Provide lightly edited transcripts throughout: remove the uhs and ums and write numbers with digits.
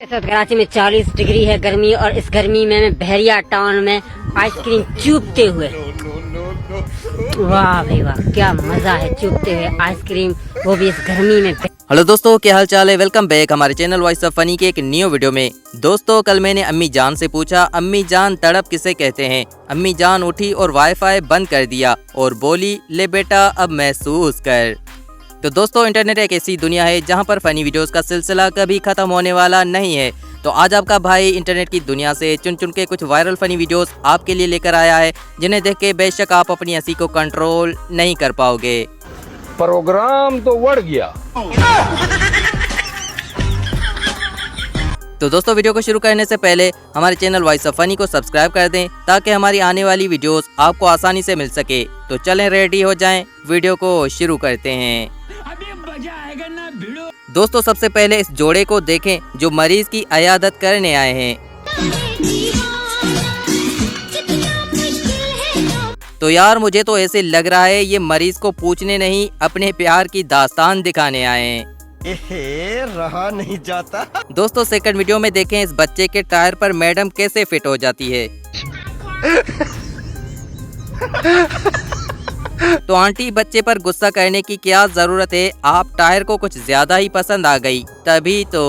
इस वक्त कराची में 40 डिग्री है गर्मी और इस गर्मी में मैं बहरिया टाउन में आइसक्रीम चूपते हुए, वाह भाई वाह क्या मजा है चूपते हुए आइसक्रीम, वो भी इस गर्मी में। हेलो दोस्तों, क्या हाल चाल है। वेलकम बैक हमारे चैनल वॉइस ऑफ फनी के एक न्यू वीडियो में। दोस्तों, कल मैंने अम्मी जान से पूछा, अम्मी जान तड़प किसे कहते हैं। अम्मी जान उठी और वाईफाई बंद कर दिया और बोली, ले बेटा अब महसूस कर। तो दोस्तों, इंटरनेट एक ऐसी दुनिया है जहां पर फनी वीडियोस का सिलसिला कभी खत्म होने वाला नहीं है। तो आज आपका भाई इंटरनेट की दुनिया से चुन चुन के कुछ वायरल फनी वीडियोस आपके लिए लेकर आया है, जिन्हें देख के बेशक आप अपनी हंसी को कंट्रोल नहीं कर पाओगे। प्रोग्राम तो बढ़ गया। तो दोस्तों, वीडियो को शुरू करने से पहले हमारे चैनल वॉइस ऑफ फनी को सब्सक्राइब कर दें ताकि हमारी आने वाली वीडियोस आपको आसानी से मिल सके। तो चलें, रेडी हो जाएं, वीडियो को शुरू करते हैं। दोस्तों, सबसे पहले इस जोड़े को देखें जो मरीज की इयादत करने आए हैं। तो यार, मुझे तो ऐसे लग रहा है ये मरीज को पूछने नहीं, अपने प्यार की दास्तान दिखाने आए हैं। रहा नहीं जाता। दोस्तों, सेकंड वीडियो में देखें इस बच्चे के टायर पर मैडम कैसे फिट हो जाती है। तो आंटी, बच्चे पर गुस्सा करने की क्या जरूरत है, आप टायर को कुछ ज्यादा ही पसंद आ गई तभी तो।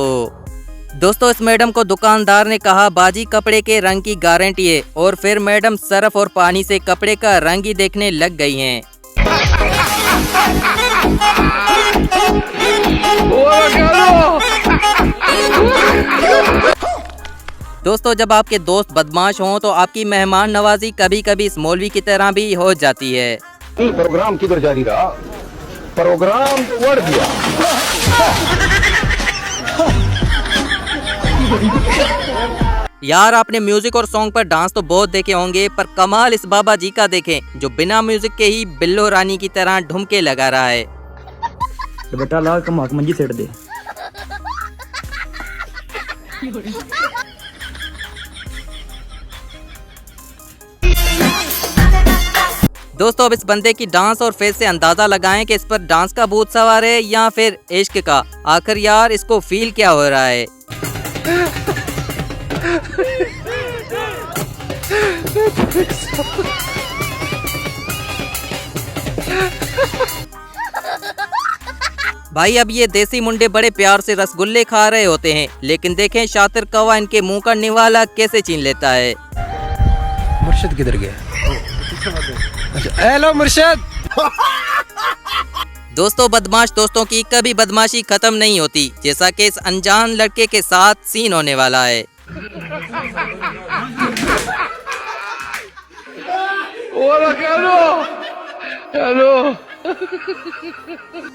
दोस्तों, इस मैडम को दुकानदार ने कहा, बाजी कपड़े के रंग की गारंटी है, और फिर मैडम सर्फ और पानी से कपड़े का रंग ही देखने लग गई हैं। दोस्तों, जब आपके दोस्त बदमाश हों तो आपकी मेहमान नवाजी कभी कभी इस मौलवी की तरह भी हो जाती है। प्रोग्राम किधर जारी रहा, प्रोग्राम तो बढ़ गया। यार, आपने म्यूजिक और सॉन्ग पर डांस तो बहुत देखे होंगे, पर कमाल इस बाबा जी का देखें जो बिना म्यूजिक के ही बिल्लो रानी की तरह ढुमके लगा रहा है। तो बेटा ला कमाक मंजी सेट दे। दोस्तों, अब इस बंदे की डांस और फेस से अंदाजा लगाएं कि इस पर डांस का भूत सवार है या फिर इश्क का। आखिर यार, इसको फील क्या हो रहा है। भाई, अब ये देसी मुंडे बड़े प्यार से रसगुल्ले खा रहे होते हैं, लेकिन देखें शातिर कौवा इनके मुंह का निवाला कैसे छीन लेता है। मुर्शिद किधर गया? हेलो मुर्शिद। दोस्तों, बदमाश दोस्तों की कभी बदमाशी खत्म नहीं होती, जैसा कि इस अनजान लड़के के साथ सीन होने वाला है। हेलो।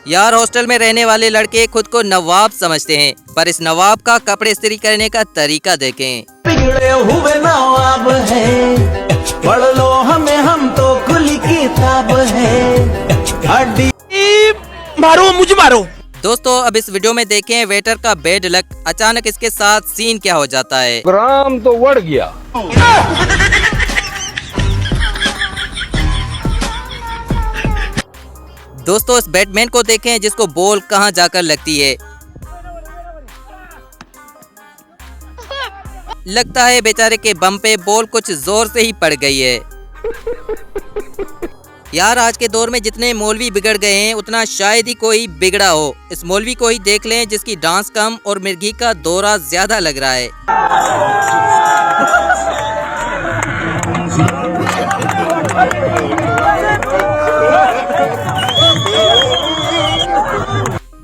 यार, हॉस्टल में रहने वाले लड़के खुद को नवाब समझते हैं, पर इस नवाब का कपड़े इस्त्री करने का तरीका देखें। बिगड़े हुए नवाब है, पढ़ लो हमें, हम तो खुली किताब है। मारो मुझे मारो। दोस्तों, अब इस वीडियो में देखें वेटर का बेड लक, अचानक इसके साथ सीन क्या हो जाता है। प्रोग्राम तो बढ़ गया। दोस्तों, इस बैटमैन को देखें जिसको बॉल कहां जाकर लगती है। लगता है बेचारे के बम पे बॉल कुछ जोर से ही पड़ गई है। यार, आज के दौर में जितने मौलवी बिगड़ गए हैं उतना शायद ही कोई बिगड़ा हो। इस मौलवी को ही देख लें जिसकी डांस कम और मिर्गी का दौरा ज्यादा लग रहा है।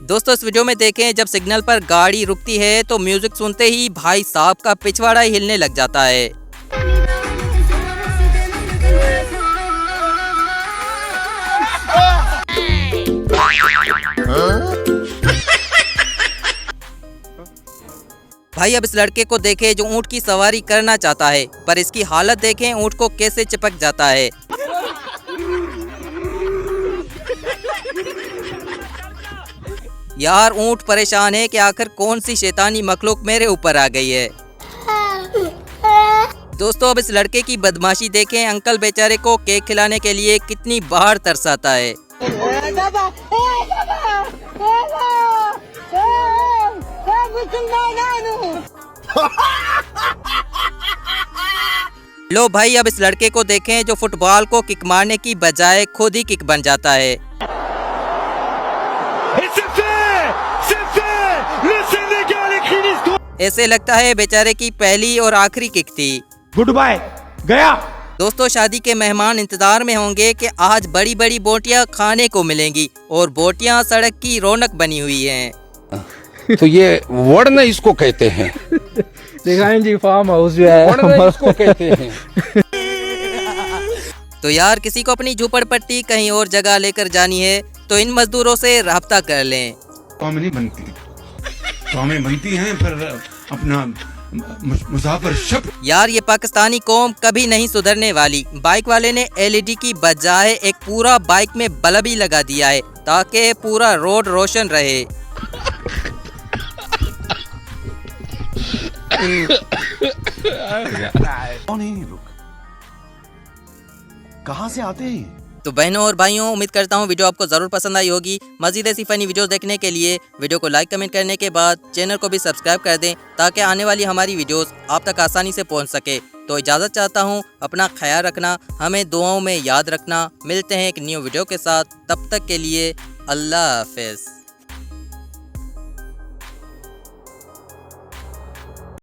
दोस्तों, इस वीडियो में देखें जब सिग्नल पर गाड़ी रुकती है तो म्यूजिक सुनते ही भाई साहब का पिछवाड़ा ही हिलने लग जाता है। भाई, अब इस लड़के को देखें जो ऊंट की सवारी करना चाहता है, पर इसकी हालत देखें ऊंट को कैसे चिपक जाता है। यार, ऊंट परेशान है कि आखिर कौन सी शैतानी मखलूक मेरे ऊपर आ गई है। दोस्तों, अब इस लड़के की बदमाशी देखें, अंकल बेचारे को केक खिलाने के लिए कितनी बाहर तरसाता है। लो भाई, अब इस लड़के को देखें जो फुटबॉल को किक मारने की बजाय खुद ही किक बन जाता है। ऐसे लगता है बेचारे की पहली और आखिरी किक थी। गुड बाय, गया। दोस्तों, शादी के मेहमान इंतजार में होंगे कि आज बड़ी बड़ी बोटियां खाने को मिलेंगी और बोटियां सड़क की रौनक बनी हुई हैं। तो ये वर्ण इसको कहते हैं, दिखाएं जी फार्म हाउस जो है वर्ण इसको कहते हैं। तो यार, किसी को अपनी झोपड़पट्टी कहीं और जगह लेकर जानी है तो इन मजदूरों से राब्ता कर लें। कौम नहीं बनती, कौमें बनती हैं पर अपना मुसाफिर शब। यार, ये पाकिस्तानी कौम कभी नहीं सुधरने वाली। बाइक वाले ने एलईडी की बजाय एक पूरा बाइक में बल्ब ही लगा दिया है ताकि पूरा रोड रोशन रहे। कौन है ये लोग, कहाँ से आते हैं? तो बहनों और भाइयों, उम्मीद करता हूँ वीडियो आपको ज़रूर पसंद आई होगी। मज़ीद ऐसी फ़नी वीडियोस देखने के लिए वीडियो को लाइक कमेंट करने के बाद चैनल को भी सब्सक्राइब कर दें ताकि आने वाली हमारी वीडियोस आप तक आसानी से पहुँच सके। तो इजाज़त चाहता हूँ, अपना ख्याल रखना, हमें दुआओं में याद रखना। मिलते हैं एक न्यू वीडियो के साथ, तब तक के लिए अल्लाह हाफ़िज़।